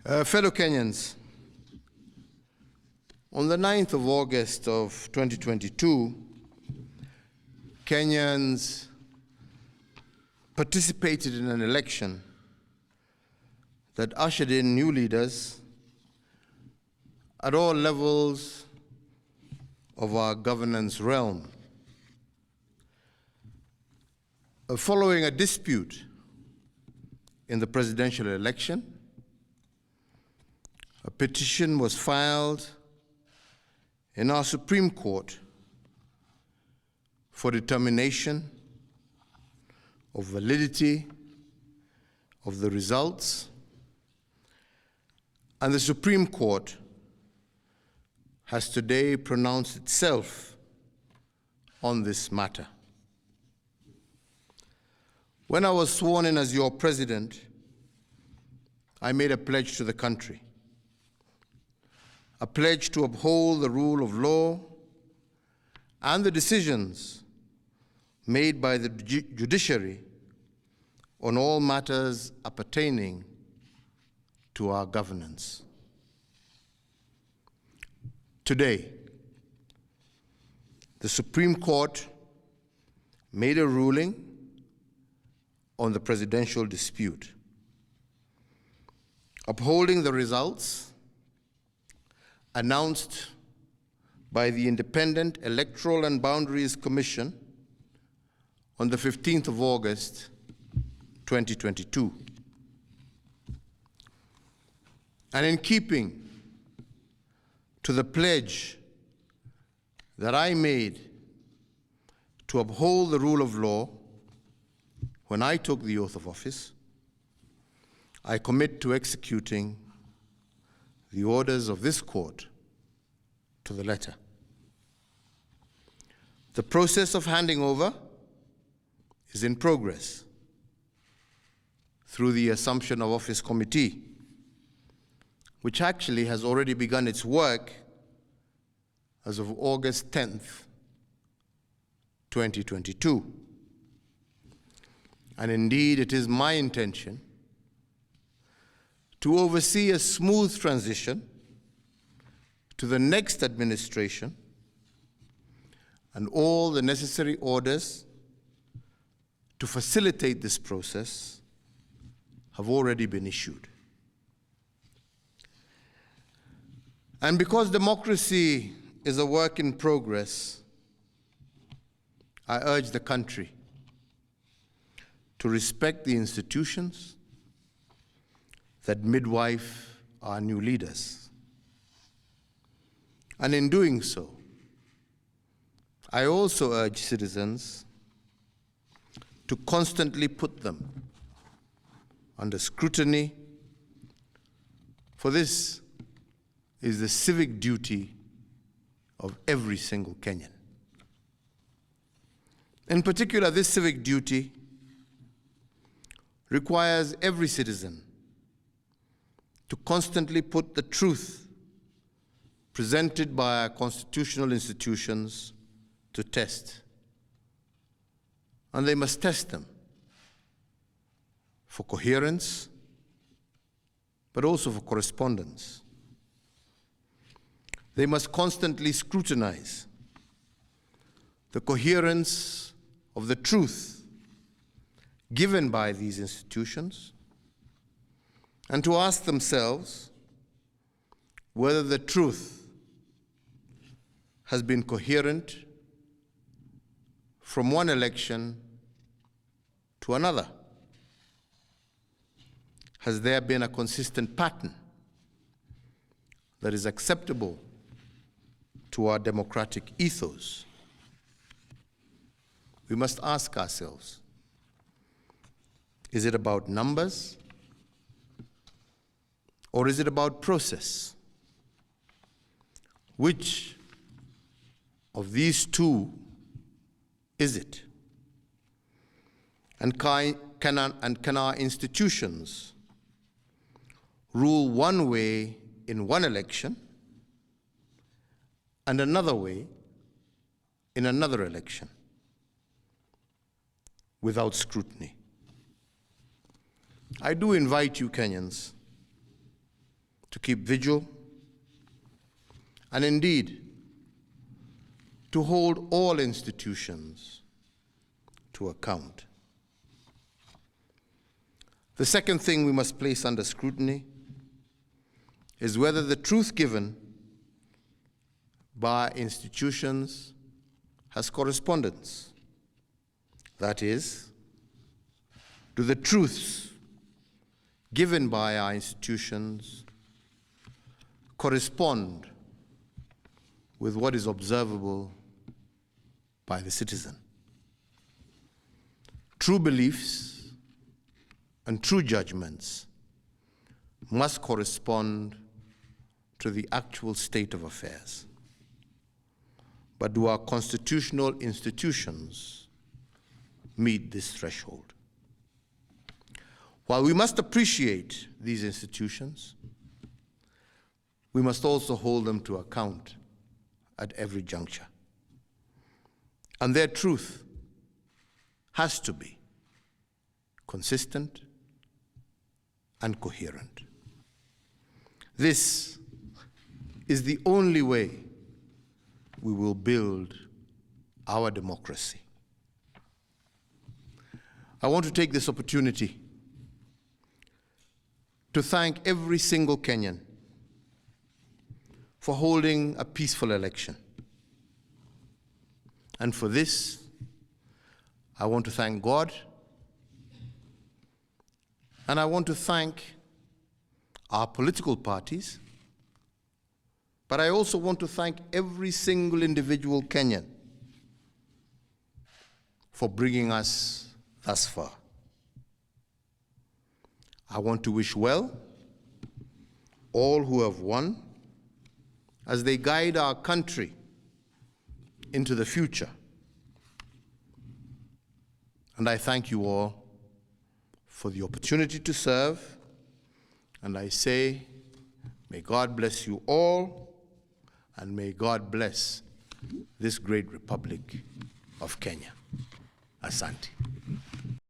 Fellow Kenyans, on the 9th of August of 2022, Kenyans participated in an election that ushered in new leaders at all levels of our governance realm. Following a dispute in the presidential election, a petition was filed in our Supreme Court for determination of validity of the results, and the Supreme Court has today pronounced itself on this matter. When I was sworn in as your president, I made a pledge to the country, a pledge to uphold the rule of law and the decisions made by the judiciary on all matters appertaining to our governance. Today, the Supreme Court made a ruling on the presidential dispute, upholding the results announced by the Independent Electoral and Boundaries Commission on the 15th of August, 2022. And in keeping to the pledge that I made to uphold the rule of law when I took the oath of office, I commit to executing the orders of this court to the letter. The process of handing over is in progress through the Assumption of Office Committee, which actually has already begun its work as of August 10th, 2022. And indeed, it is my intention to oversee a smooth transition to the next administration, and all the necessary orders to facilitate this process have already been issued. And because democracy is a work in progress, I urge the country to respect the institutions that midwife our new leaders. And in doing so, I also urge citizens to constantly put them under scrutiny, for this is the civic duty of every single Kenyan. In particular, this civic duty requires every citizen to constantly put the truth presented by our constitutional institutions to test. And they must test them for coherence, but also for correspondence. They must constantly scrutinize the coherence of the truth given by these institutions, and to ask themselves whether the truth has been coherent from one election to another. Has there been a consistent pattern that is acceptable to our democratic ethos? We must ask ourselves, is it about numbers, or is it about process? Which of these two is it? And can our institutions rule one way in one election and another way in another election without scrutiny? I do invite you, Kenyans, to keep vigil, and indeed to hold all institutions to account. The second thing we must place under scrutiny is whether the truth given by institutions has correspondence. That is, do the truths given by our institutions correspond with what is observable by the citizen? True beliefs and true judgments must correspond to the actual state of affairs. But do our constitutional institutions meet this threshold? While we must appreciate these institutions, we must also hold them to account at every juncture. And their truth has to be consistent and coherent. This is the only way we will build our democracy. I want to take this opportunity to thank every single Kenyan for holding a peaceful election. And for this, I want to thank God, and I want to thank our political parties, but I also want to thank every single individual Kenyan for bringing us thus far. I want to wish well all who have won as they guide our country into the future. And I thank you all for the opportunity to serve, and I say, may God bless you all, and may God bless this great Republic of Kenya. Asante.